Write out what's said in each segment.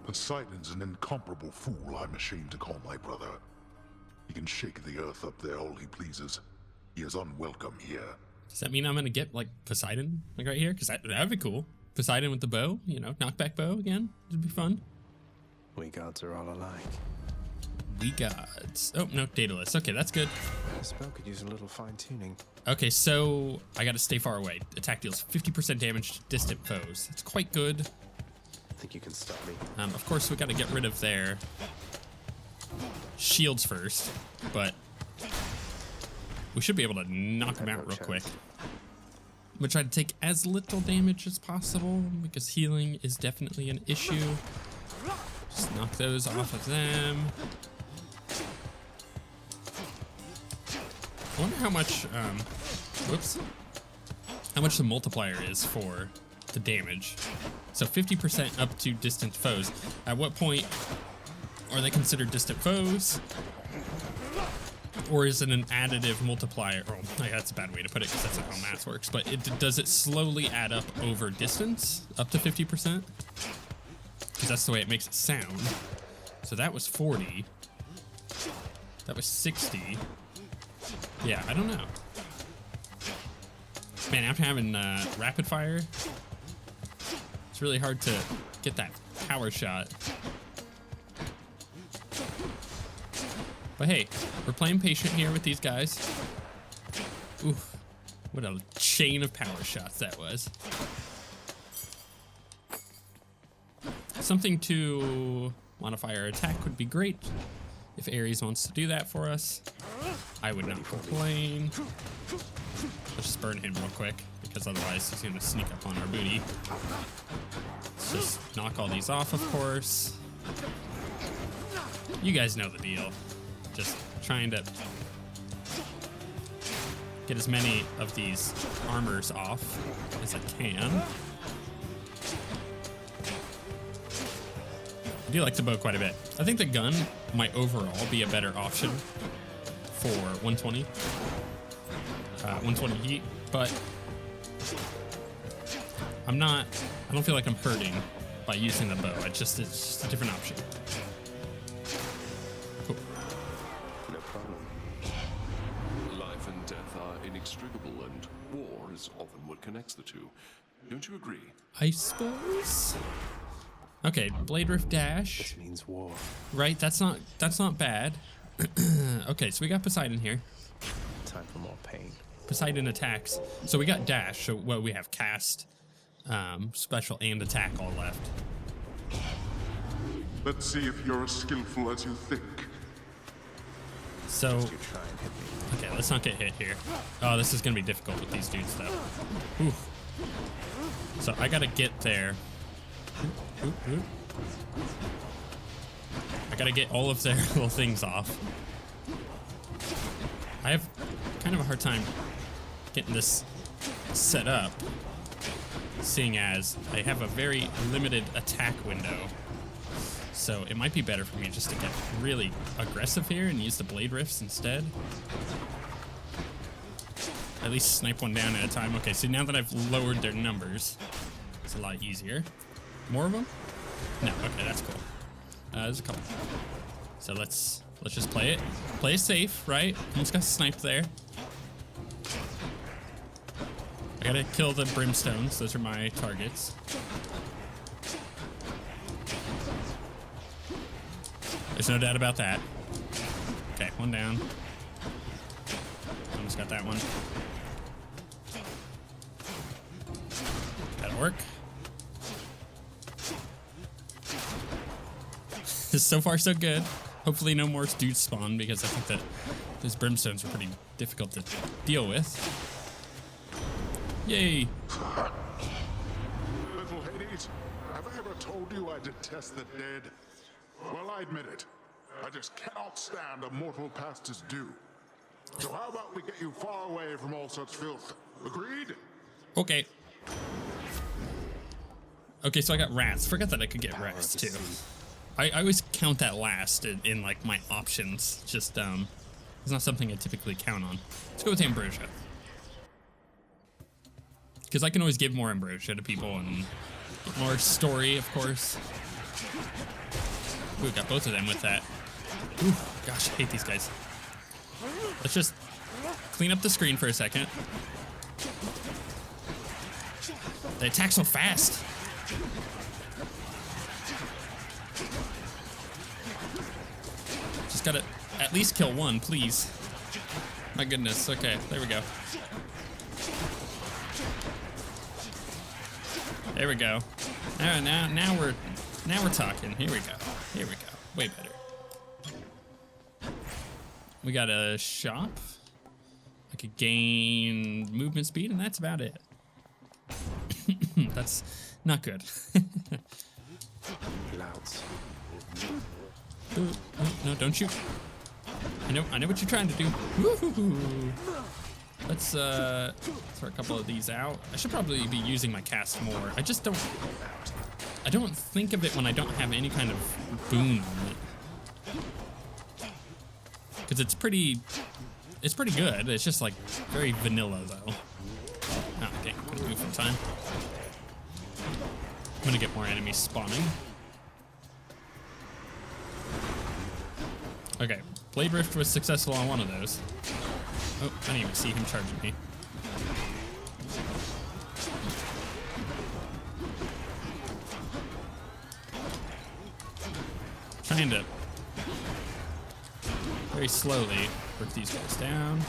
Poseidon's an incomparable fool, I'm ashamed to call my brother. He can shake the earth up there all he pleases. He is unwelcome here. Does that mean I'm gonna get, like, Poseidon, like, right here? Because that'd be cool. Poseidon with the bow, you know, knockback bow again. It'd be fun. We gods are all alike. We gods. Oh, no, Daedalus. Okay, that's good. The spell could use a little fine-tuning. Okay, so I gotta stay far away. Attack deals 50% damage to distant foes. That's quite good. I think you can stop me. Of course, we gotta get rid of their shields first, but we should be able to knock them out real quick. I'm gonna try to take as little damage as possible because healing is definitely an issue. Just knock those off of them. I wonder how much, how much the multiplier is for the damage. So 50% up to distant foes. At what point are they considered distant foes? Or is it an additive multiplier? Oh, that's a bad way to put it because that's not how math works. But does it slowly add up over distance up to 50%? Because that's the way it makes it sound. So that was 40. That was 60. Yeah, I don't know. Man, after having rapid fire, it's really hard to get that power shot. But hey, we're playing patient here with these guys. Oof, what a chain of power shots that was. Something to modify our attack would be great. If Ares wants to do that for us, I would not complain. Let's just burn him real quick, because otherwise he's gonna sneak up on our booty. Let's just knock all these off, of course. You guys know the deal. Just trying to get as many of these armors off as I can. I do like the bow quite a bit. I think the gun might overall be a better option for 120. 120 heat, but I don't feel like I'm hurting by using the bow. It's just a different option. Cool. No problem. Life and death are inextricable, and war is often what connects the two. Don't you agree? I suppose. Okay, Blade Rift Dash. This means war. Right, that's not bad. Okay, so we got Poseidon here. Time for more pain. Poseidon attacks. So we got Dash, so well, we have Cast, Special, and Attack all left. Let's see if you're as skillful as you think. So, You try and hit me. okay, let's not get hit here. Oh, this is gonna be difficult with these dudes, though. Oof. So I gotta get there. Oop, oop. I gotta get all of their little things off. I have kind of a hard time getting this set up, seeing as I have a very limited attack window. So it might be better for me just to get really aggressive here and use the Blade Rifts instead. At least snipe one down at a time. Okay, so now that I've lowered their numbers, it's a lot easier. More of them? No, okay, that's cool. There's a couple. So let's just play it. Play it safe, right? Almost got sniped there. I gotta kill the brimstones. Those are my targets. There's no doubt about that. Okay, one down. Almost got that one. That'll work. So far, so good. Hopefully no more dudes spawn, because I think that those brimstones are pretty difficult to deal with. Yay! Little Hades, have I ever told you I detest the dead? Well, I admit it. I just cannot stand a mortal past his due. So how about we get you far away from all such filth? Agreed? Okay. Okay, so I got rats. Forgot that I could get rats too. I always count that last in like my options. Just it's not something I typically count on. Let's go with Ambrosia. Because I can always give more ambrosia to people and get more story, of course. Ooh, got both of them with that. Ooh, gosh, I hate these guys. Let's just clean up the screen for a second. They attack so fast. Just gotta at least kill one, please. My goodness. Okay, there we go. There we go. Now we're talking. Here we go. Here we go. Way better. We got a shop. I could gain movement speed, and that's about it. That's not good. Louds. Ooh, no, don't shoot. I know what you're trying to do. Woo-hoo-hoo. Let's throw a couple of these out. I should probably be using my cast more. I don't think of it when I don't have any kind of boon on it. Because it's pretty good. It's just like very vanilla though. Oh, okay, couldn't move in time. I'm gonna get more enemies spawning. Okay, Blade Rift was successful on one of those. Oh, I didn't even see him charging me. Trying to very slowly work these guys down.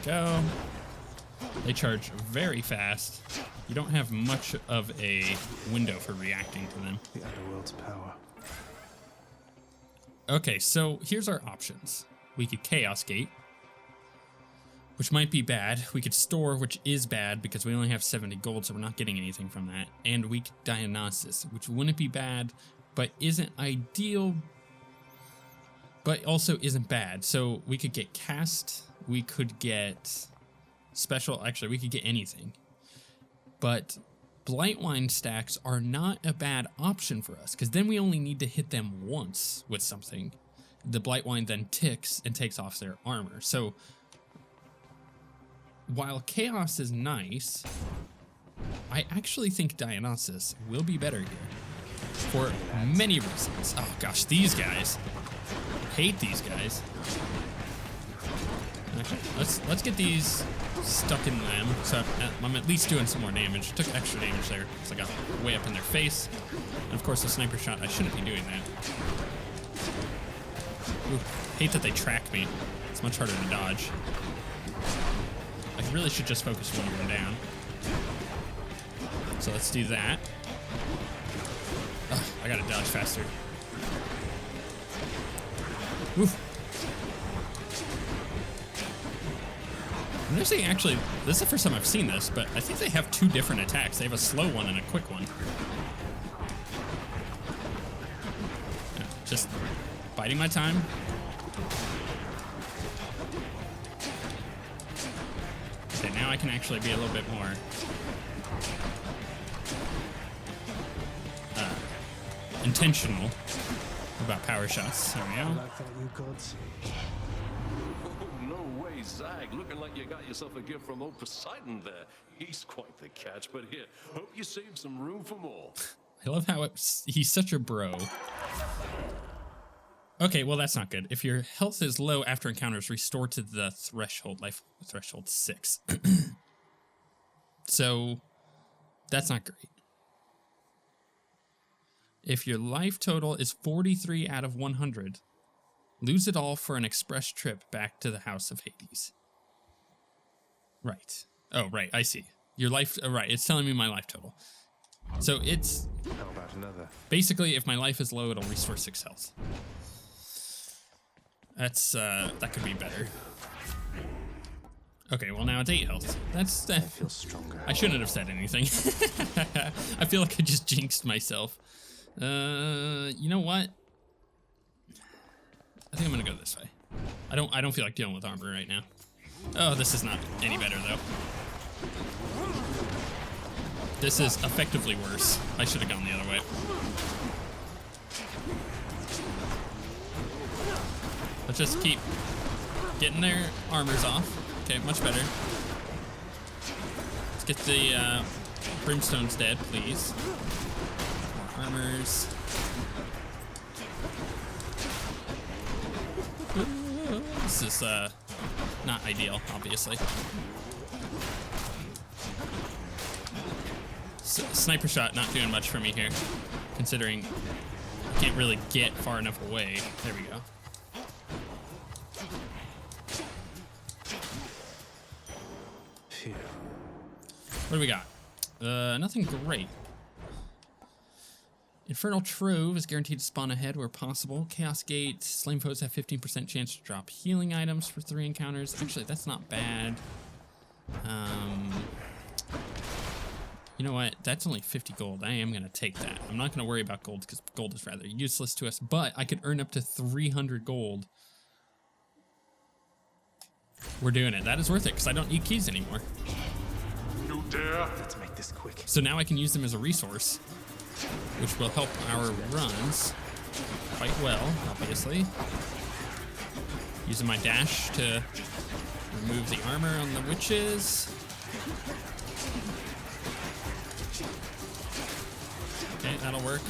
There we go. They charge very fast. You don't have much of a window for reacting to them. The underworld's power. Okay, so here's our options. We could Chaos Gate, which might be bad. We could Store, which is bad because we only have 70 gold, so we're not getting anything from that. And we could Dionysus, which wouldn't be bad, but isn't ideal, but also isn't bad. So we could get Cast, we could get Special, actually we could get anything. But Blightwine stacks are not a bad option for us, because then we only need to hit them once with something. The Blightwine then ticks and takes off their armor. So while Chaos is nice, I actually think Dionysus will be better here for many reasons. Oh gosh, these guys. Hate these guys. Okay, let's get these stuck in them. So I'm at least doing some more damage. Took extra damage there because I got way up in their face. And of course the sniper shot, I shouldn't be doing that. Ooh, hate that they track me. It's much harder to dodge. I really should just focus when you're down. So let's do that. Ugh, I gotta dodge faster. Oof. I'm noticing actually, this is the first time I've seen this, but I think they have two different attacks. They have a slow one and a quick one. Yeah, just biding my time. Okay, now I can actually be a little bit more intentional about power shots. There we go. Like that, you gods. No way, Zag. Looking like you got yourself a gift from old Poseidon there. He's quite the catch, but here, hope you saved some room for more. I love how he's such a bro. Okay, well that's not good. If your health is low after encounters, restore to the threshold, life threshold 6. So that's not great. If your life total is 43 out of 100, lose it all for an express trip back to the House of Hades. Right. Oh, right, I see. Your life, right, it's telling me my life total. So it's... How about another? Basically, if my life is low, it'll restore 6 health. That's, that could be better. Okay, well now it's 8 health. That's, I feel stronger. I shouldn't have said anything. I feel like I just jinxed myself. You know what? I think I'm gonna go this way. I don't feel like dealing with armor right now. Oh, this is not any better though. This is effectively worse. I should have gone the other way. Let's just keep getting their armors off. Okay, much better. get the brimstones dead, please. More armors. This is not ideal, obviously. Sniper shot not doing much for me here, considering I can't really get far enough away. There we go. Phew. What do we got? Nothing great. Infernal Trove is guaranteed to spawn ahead where possible. Chaos Gate, slain foes have 15% chance to drop healing items for 3 encounters. Actually, that's not bad. You know what? That's only 50 gold. I am going to take that. I'm not going to worry about gold because gold is rather useless to us, but I could earn up to 300 gold. We're doing it. That is worth it because I don't need keys anymore. You dare? Let's make this quick. So now I can use them as a resource, which will help our runs quite well, obviously. Using my dash to remove the armor on the witches. Okay, that'll work.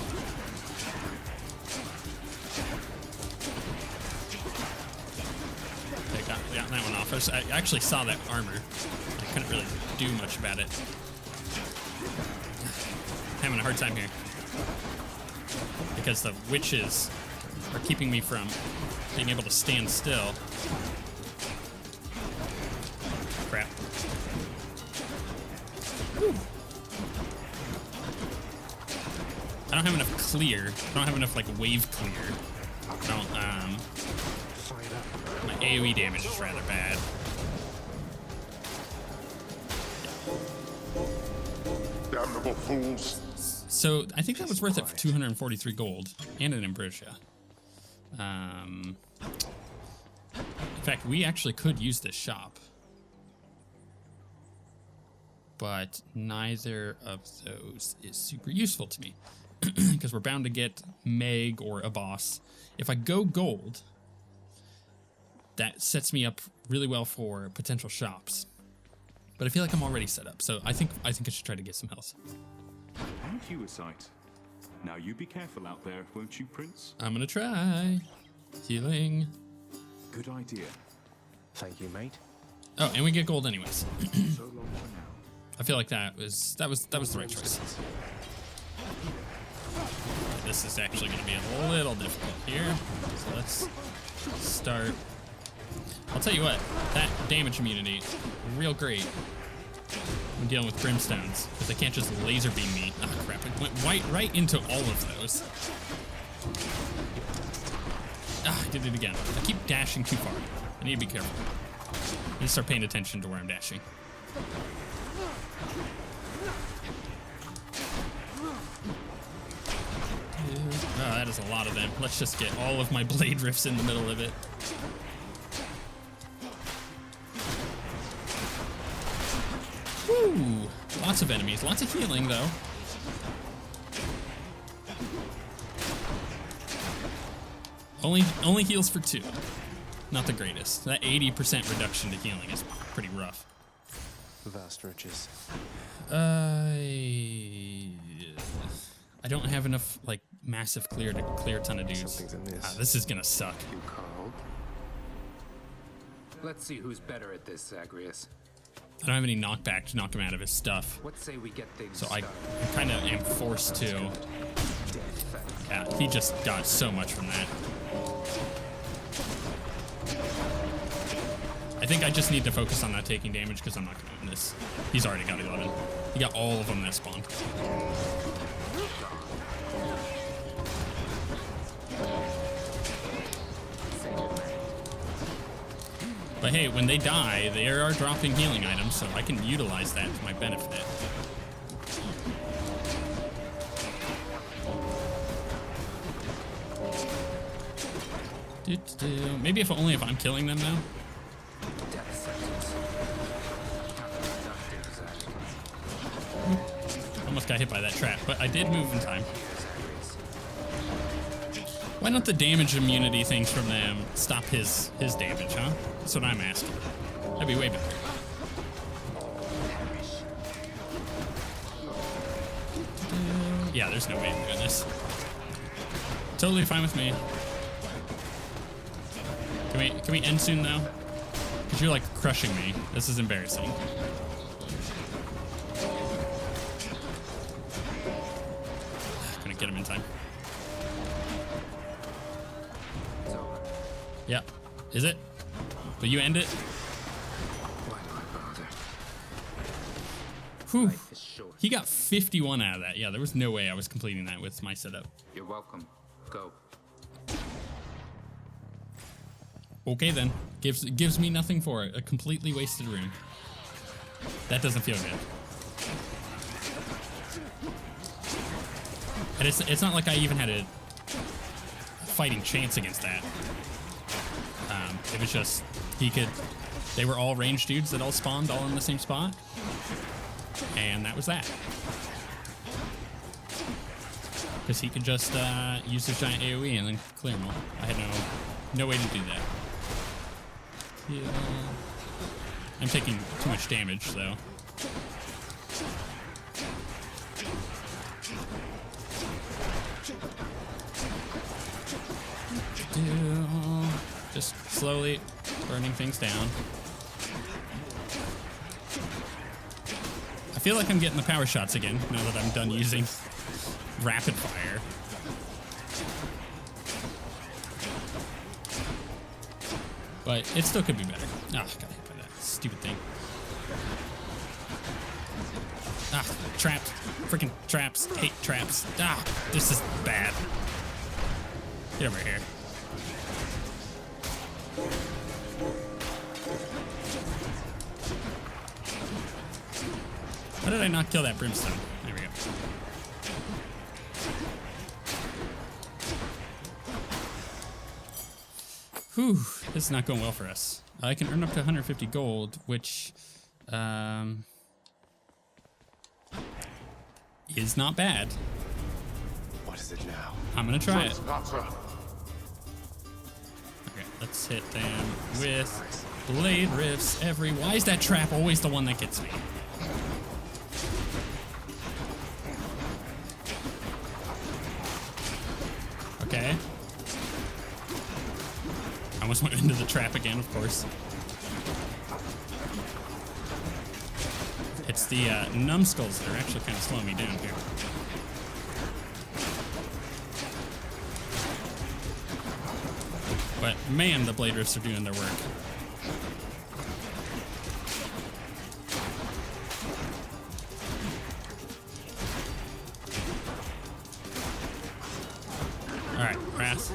Okay, got that one off. I actually saw that armor. I couldn't really do much about it. Having a hard time here because the witches are keeping me from being able to stand still. Crap. Whew. I don't have enough clear. I don't have enough like wave clear. I don't, my AoE damage is rather bad. Damnable fools. So I think that was worth it for 243 gold and an ambrosia. In fact, we actually could use this shop, but neither of those is super useful to me because we're bound to get Meg or a boss. If I go gold, that sets me up really well for potential shops. But I feel like I'm already set up, so I think I should try to get some health. And you a sight. Now you be careful out there, won't you, Prince? I'm gonna try healing. Good idea. Thank you, mate. Oh, and we get gold anyways. So long for now. I feel like that was the right choice. This is actually going to be a little difficult here. So let's start. I'll tell you what, that damage immunity, real great when dealing with brimstones, because they can't just laser beam me. Oh crap, it went right into all of those. Ah, I did it again. I keep dashing too far. I need to be careful. I need to start paying attention to where I'm dashing. Oh, that is a lot of them. Let's just get all of my blade rifts in the middle of it. Woo! Lots of enemies. Lots of healing, though. Only heals for 2. Not the greatest. That 80% reduction to healing is pretty rough. Vast riches. I don't have enough, like, massive clear to clear a ton of dudes. Something's amiss. Ah, this is gonna suck. You called? Let's see who's better at this, Zagreus. I don't have any knockback to knock him out of his stuff. What say we get things So I started? kind of am forced to. Yeah, he just got so much from that. I think I just need to focus on not taking damage because I'm not going to win this. He's already got 11. He got all of them that spawned. But hey, when they die, they are dropping healing items, so I can utilize that to my benefit. Maybe only if I'm killing them now. Death sentence. Almost got hit by that trap, but I did move in time. Why not the damage immunity things from them stop his damage, huh? That's what I'm asking. That'd be way better. Yeah, there's no way I'm doing this. Totally fine with me. Can we end soon though? Because you're like crushing me. This is embarrassing. Gonna get him in time. It's over. Yeah. Is it? Will you end it? Why do I bother? Whew. Life is short. He got 51 out of that. Yeah, there was no way I was completing that with my setup. You're welcome. Go. Okay then. Gives me nothing for it. A completely wasted room. That doesn't feel good. And it's not like I even had a fighting chance against that. It was just they were all ranged dudes that all spawned all in the same spot. And that was that. Because he could just use his giant AoE and then clear them all. I had no way to do that. Yeah. I'm taking too much damage, though. Just slowly burning things down. I feel like I'm getting the power shots again now that I'm done using rapid fire. But it still could be better. Ah, got hit by that stupid thing. Ah, trapped. Freaking traps. Hate traps. Ah, this is bad. Get over here. How did I not kill that brimstone? There we go. Whew, this is not going well for us. I can earn up to 150 gold, which is not bad. What is it now? I'm gonna try it. That's Okay, let's hit them with blade rifts every. Why is that trap always the one that gets me? Okay. I almost went into the trap again, of course. It's the numbskulls that are actually kind of slowing me down here. But man, the blade rifts are doing their work. Alright, Wrath.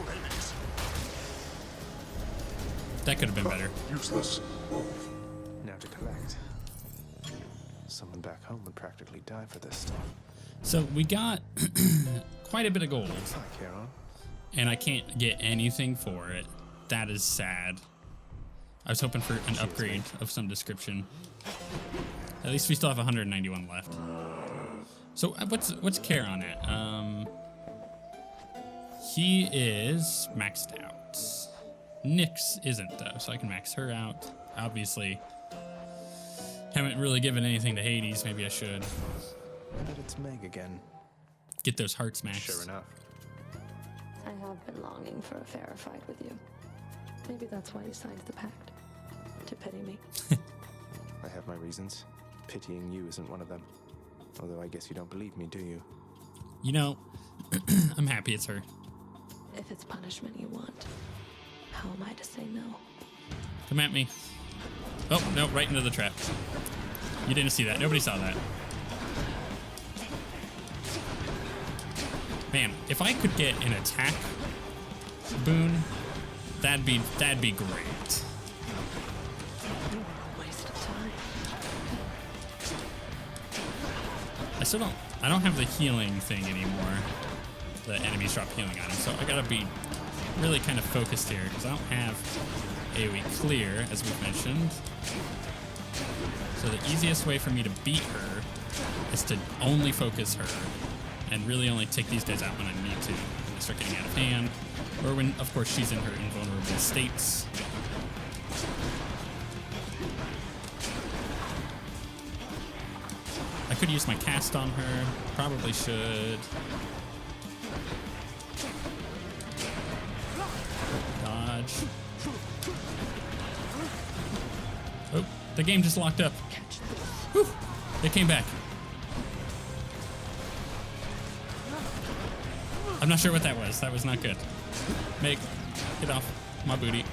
That could have been better. useless. Now to collect. Someone back home would practically die for this stuff. So we got quite a bit of gold, Hi, Charon. and I can't get anything for it. That is sad. I was hoping for an upgrade of some description. At least we still have 191 left. So what's Charon at? He is maxed out. Nyx isn't though, so I can max her out. Obviously, haven't really given anything to Hades. Maybe I should But it's Meg again. get those hearts maxed. Sure enough. I have been longing for a fairer fight with you. Maybe that's why you signed the pact. To pity me. I have my reasons. Pitying you isn't one of them. Although I guess you don't believe me, do you? You know, I'm happy it's her. If it's punishment you want, how am I to say no? Come at me. Oh, no, right into the trap. You didn't see that. Nobody saw that. Man, if I could get an attack boon, that'd be great. Waste of time. I don't have the healing thing anymore. The enemies drop healing items, so I gotta be really kind of focused here because I don't have AoE clear, as we've mentioned. So the easiest way for me to beat her is to only focus her and really only take these guys out when I need to. When they start getting out of hand, or when, of course, she's in her invulnerable states. I could use my cast on her. Probably should. Dodge. Oh, the game just locked up. Whew, they came back. I'm not sure what that was. That was not good. Meg, get off my booty.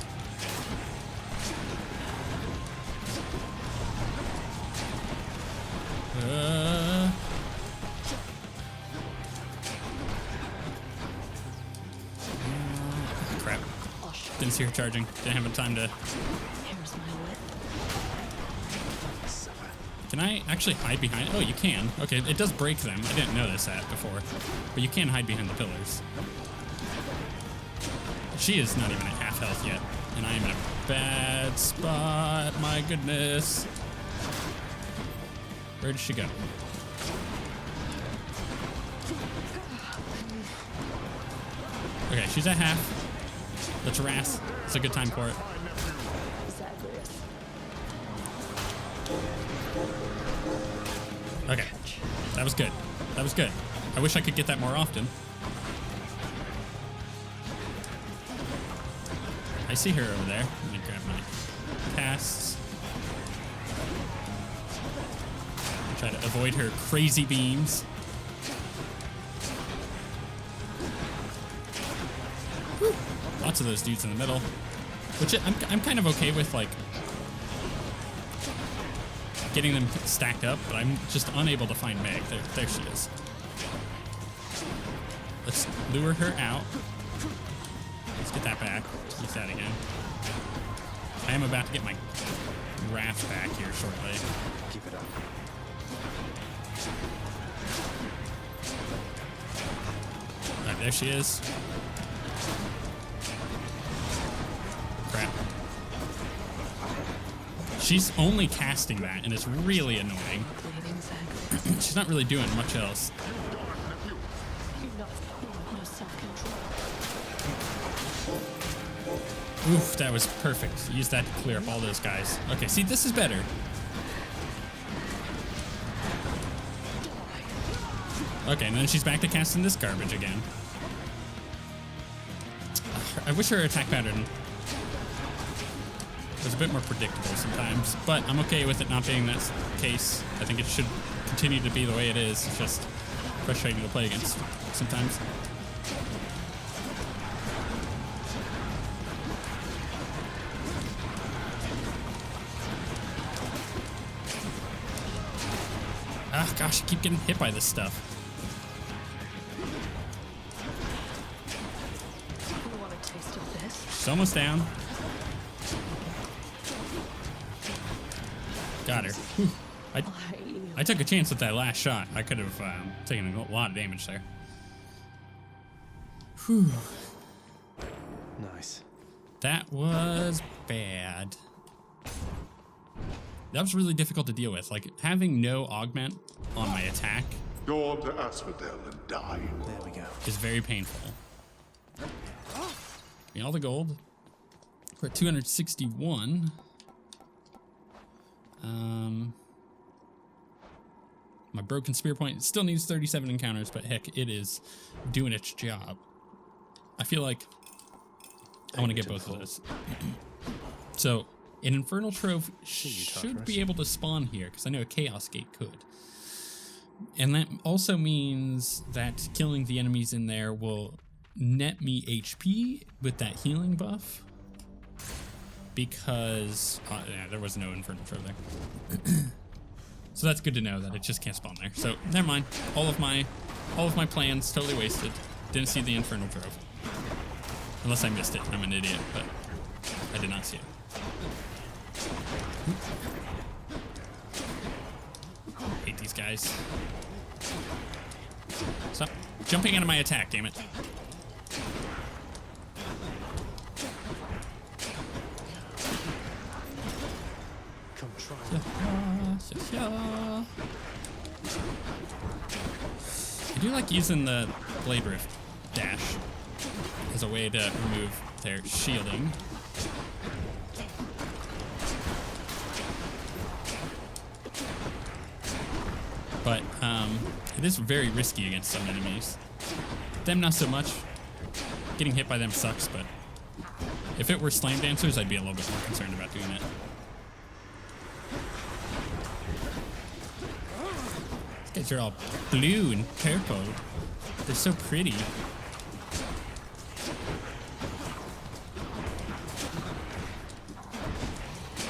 Crap. Didn't see her charging. Didn't have time to... Here's my whip. Can I actually hide behind... Oh, you can. Okay, it does break them. I didn't notice that before. But you can hide behind the pillars. She is not even at half health yet. And I am in a bad spot. My goodness. Where did she go? Okay, she's at half. Let's harass. It's a good time for it. Zagreus. Okay. That was good. That was good. I wish I could get that more often. I see her over there. Let me grab my casts. Try to avoid her crazy beams. Whew. Lots of those dudes in the middle. Which I'm kind of okay with, like, getting them stacked up, but I'm just unable to find Meg. There she is. Let's lure her out. Let's get that back. Use that again. I am about to get my wrath back here shortly. Keep it up. Alright, there she is. Crap. She's only casting that, and it's really annoying. Bleeding Zagreus. She's not really doing much else. No self-control. Oof, that was perfect. Use that to clear up all those guys. Okay, see, this is better. Okay, and then she's back to casting this garbage again. I wish her attack pattern was a bit more predictable sometimes, but I'm okay with it not being that case. I think it should continue to be the way it is. It's just frustrating to play against sometimes. Ah, gosh, I keep getting hit by this stuff. You want a taste of this? She's almost down. Got her. Whew. I took a chance with that last shot. I could have taken a lot of damage there. Whew. Nice. That was bad. That was really difficult to deal with. Like, having no augment on my attack Go on to Asphodel and die. There we go. is very painful. Give me all the gold. We're at 261. My broken spear point still needs 37 encounters, but heck, it is doing its job. I feel like I want to get both of those. So, an Infernal Trove should be able to spawn here, because I know a Chaos Gate could. And that also means that killing the enemies in there will net me HP with that healing buff. Because yeah, there was no Infernal Trove there. So that's good to know that it just can't spawn there. So never mind. All of my plans totally wasted. Didn't see the Infernal Trove. Unless I missed it. I'm an idiot, but I did not see it. Hate these guys. Stop jumping out of my attack, damn it. Come try. I do like using the Blade Rift dash as a way to remove their shielding. But it is very risky against some enemies. Them not so much. Getting hit by them sucks, but if it were Slam Dancers, I'd be a little bit more concerned about doing it. These guys are all blue and purple. They're so pretty.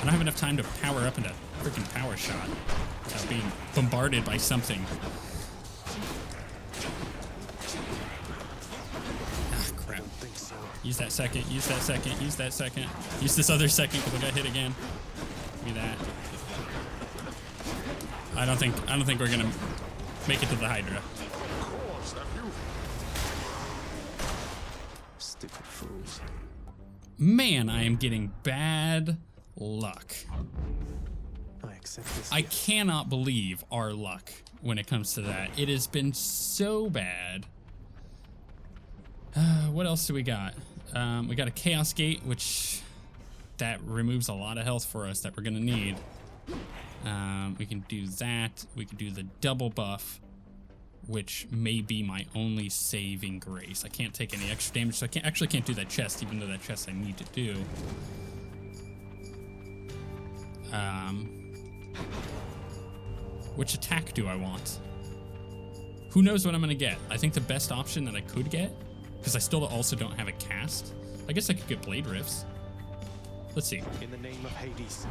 I don't have enough time to power up into freaking power shot without being bombarded by something. Ah, crap. Use that second, use that second, use that second. Use this other second because I got hit again. Give me that. I don't think we're gonna make it to the Hydra. Of course, nephew. Stupid fools. Man, I am getting bad luck. I accept this. I cannot believe our luck when it comes to that. It has been so bad. What else do we got? We got a Chaos Gate, which that removes a lot of health for us that we're gonna need. We can do that. We can do the double buff, which may be my only saving grace. I can't take any extra damage, so I can't do that chest, even though that chest I need to do. Which attack do I want? Who knows what I'm gonna get? I think the best option that I could get, because I still also don't have a cast. I guess I could get Blade Rifts. Let's see. In the name of Hades,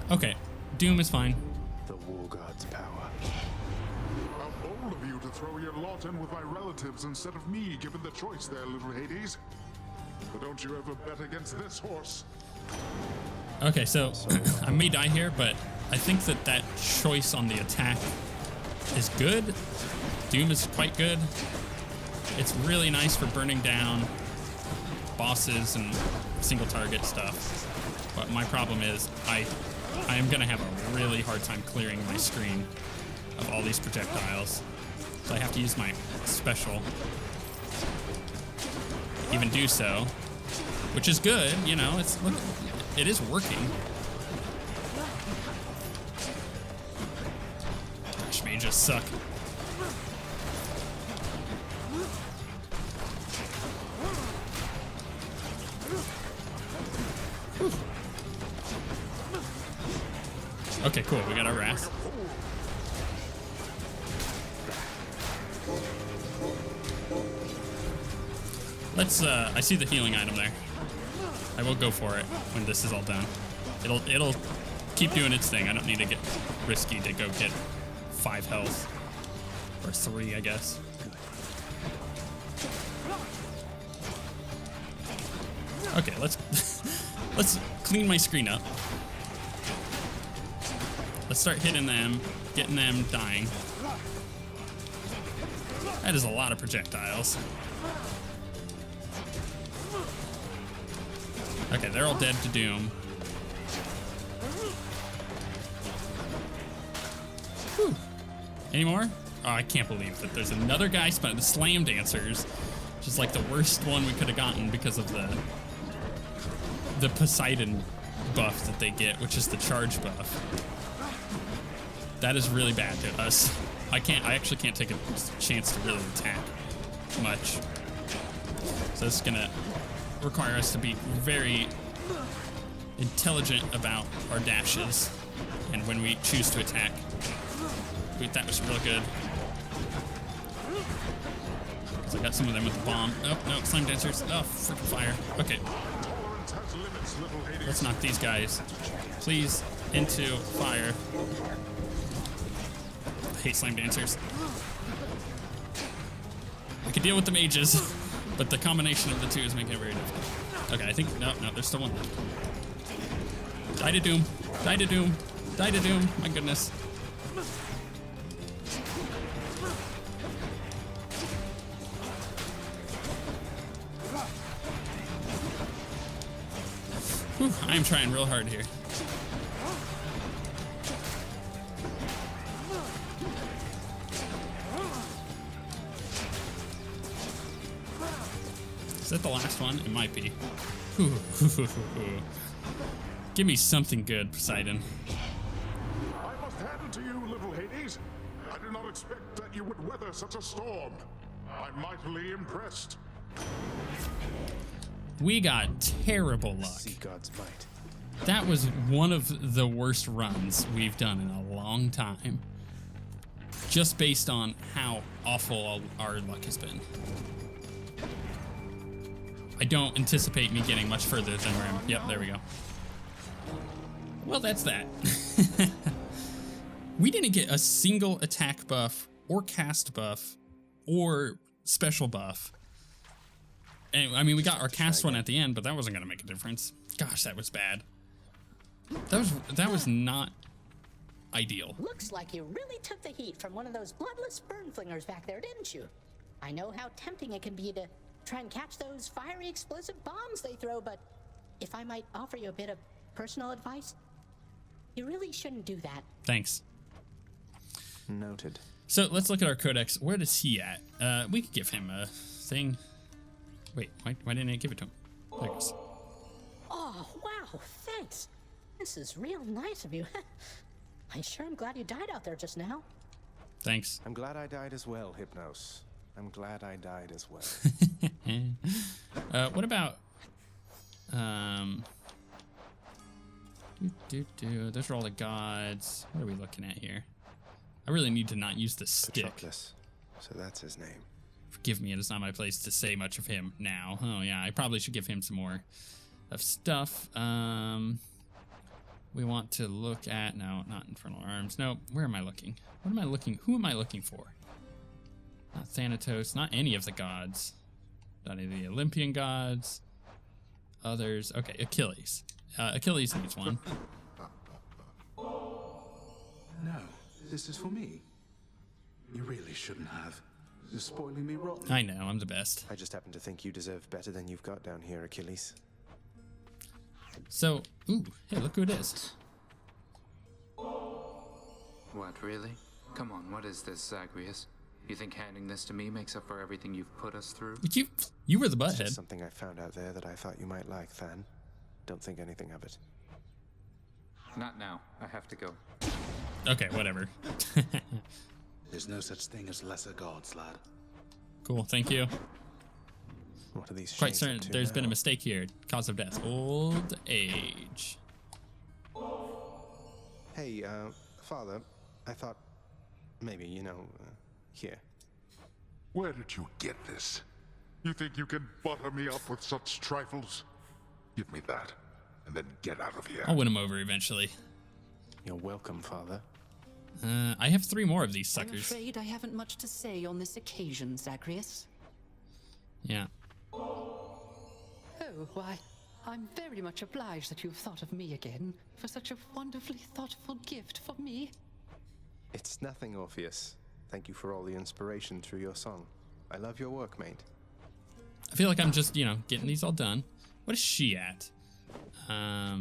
Okay, Doom is fine. the War God's power. How bold of you to throw your lot in with my relatives instead of me, given the choice there, little Hades. But don't you ever bet against this horse. Okay, so I may die here, but I think that choice on the attack is good. Doom is quite good. It's really nice for burning down bosses and single target stuff. But my problem is I am gonna have a really hard time clearing my screen of all these projectiles. So I have to use my special to even do so, which is good, you know, it is working. Gosh, mages suck. Okay, cool. We got our wrath. Let's. I see the healing item there. I will go for it when this is all done. It'll keep doing its thing. I don't need to get risky to go get 5 health or 3, I guess. Okay, let's clean my screen up. Let's start hitting them, getting them dying. That is a lot of projectiles. Okay, they're all dead to Doom. Whew. Any more? Oh, I can't believe that there's another guy spotted. The Slam Dancers, which is like the worst one we could have gotten because of the Poseidon buff that they get, which is the charge buff. That is really bad to us. I actually can't take a chance to really attack much. So it's gonna require us to be very intelligent about our dashes and when we choose to attack. Wait, that was real good. So I got some of them with the bomb. Oh, no, Slime Dancers. Oh, freaking fire. Okay. Let's knock these guys, please, into fire. I hate Slime Dancers. I can deal with the mages, but the combination of the two is making it very difficult. Okay, I think, no, there's still one. Die to Doom, die to Doom, die to Doom, my goodness. Whew, I am trying real hard here. Is that the last one? It might be. Give me something good, Poseidon. I must hand it to you, little Hades. Achilles. I did not expect that you would weather such a storm. I'm mightily impressed. We got terrible luck. Sea God's might. That was one of the worst runs we've done in a long time. Just based on how awful our luck has been. I don't anticipate me getting much further than where I'm. Yep, there we go. Well, that's that. We didn't get a single attack buff or cast buff or special buff. And I mean, we got our cast one at the end, but that wasn't going to make a difference. Gosh, that was bad. That was not ideal. Looks like you really took the heat from one of those bloodless burn flingers back there, didn't you? I know how tempting it can be to try and catch those fiery explosive bombs they throw, but if I might offer you a bit of personal advice, you really shouldn't do that. Thanks. Noted. So let's look at our codex. Where is he at? We could give him a thing. Wait, why didn't I give it to him? There it goes. Oh, wow, thanks. This is real nice of you. I sure am glad you died out there just now. Thanks. I'm glad I died as well, Hypnos. I'm glad I died as well. What about those are all the gods. What are we looking at here? I really need to not use the stick. Patroclus. So that's his name. Forgive me, it is not my place to say much of him now. Oh yeah, I probably should give him some more of stuff. We want to look at, no, not Infernal Arms. No, where am I looking? What am I looking? Who am I looking for? Not Thanatos, not any of the gods. Not any of the Olympian gods. Others. Okay, Achilles. Achilles needs one. No, this is for me. You really shouldn't have. You're spoiling me rotten. I know, I'm the best. I just happen to think you deserve better than you've got down here, Achilles. So, ooh, hey, look who it is. What, really? Come on, what is this, Zagreus? You think handing this to me makes up for everything you've put us through? But you were the It's butthead. just something I found out there that I thought you might like, Than. Don't think anything of it. Not now. I have to go. Okay, whatever. There's no such thing as lesser gods, lad. Cool, thank you. What are these Quite shades certain up to there's been a now? mistake here. Cause of death. Old age. Hey, Father, I thought maybe, here. Where did you get this? You think you can butter me up with such trifles? Give me that, and then get out of here. I'll win him over eventually. You're welcome, Father. I have 3 more of these I'm suckers. afraid I haven't much to say on this occasion, Zagreus. Yeah. Oh, why, I'm very much obliged that you've thought of me again for such a wonderfully thoughtful gift for me. It's nothing, Orpheus. Thank you for all the inspiration through your song. I love your work, mate. I feel like I'm just, getting these all done. What is she at? I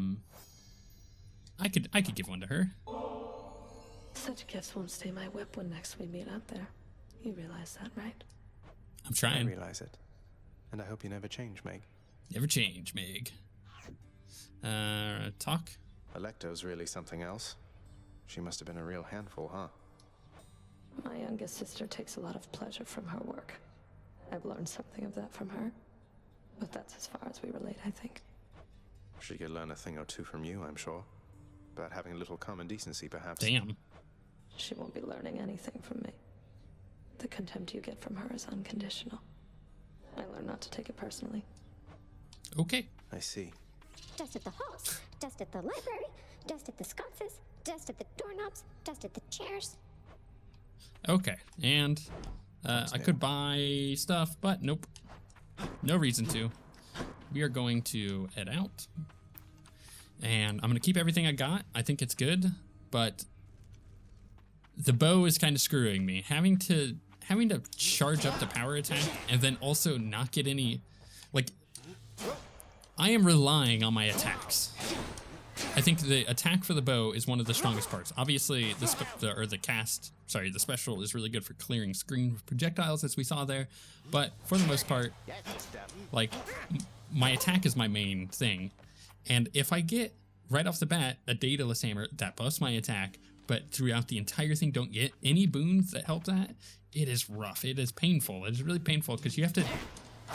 could give one to her. Such gifts won't stay my whip when next we meet out there. You realize that, right? I'm I trying. realize it. And I hope you never change, Meg. Never change, Meg. Talk? Alecto's really something else. She must have been a real handful, huh? My youngest sister takes a lot of pleasure from her work. I've learned something of that from her. But that's as far as we relate, I think. She could learn a thing or two from you, I'm sure. About having a little common decency, perhaps. Damn. She won't be learning anything from me. The contempt you get from her is unconditional. I learned not to take it personally. Okay. I see. Dust at the halls, dust at the library, dust at the sconces, dust at the doorknobs, dust at the chairs. Okay. And I could buy stuff, but nope. No reason to. We are going to head out. And I'm going to keep everything I got. I think it's good, but the bow is kind of screwing me. Having to charge up the power attack and then also not get any, like, I am relying on my attacks. I think the attack for the bow is one of the strongest parts. Obviously, the special is really good for clearing screen with projectiles, as we saw there. But for the most part, like, my attack is my main thing. And if I get, right off the bat, a Daedalus Hammer that buffs my attack, but throughout the entire thing don't get any boons that help that, it is rough. It is painful. It is really painful because you have to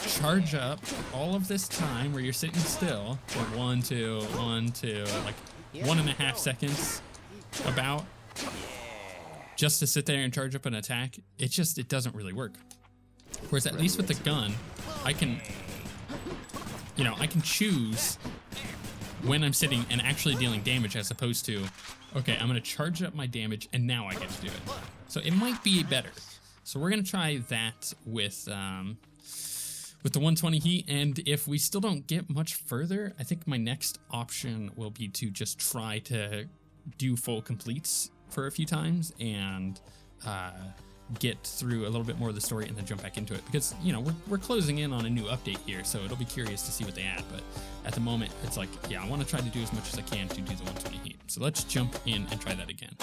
charge up all of this time where you're sitting still for 1, 2, 1, 2, like 1.5 seconds about, just to sit there and charge up an attack. It doesn't really work. Whereas at least with the gun, I can choose when I'm sitting and actually dealing damage, as opposed to, okay, I'm going to charge up my damage and now I get to do it. So it might be better. So we're going to try that with the 120 heat, and if we still don't get much further, I think my next option will be to just try to do full completes for a few times and get through a little bit more of the story and then jump back into it, because we're closing in on a new update here, so it'll be curious to see what they add. But at the moment, it's like, yeah, I want to try to do as much as I can to do the 120 heat. So let's jump in and try that again.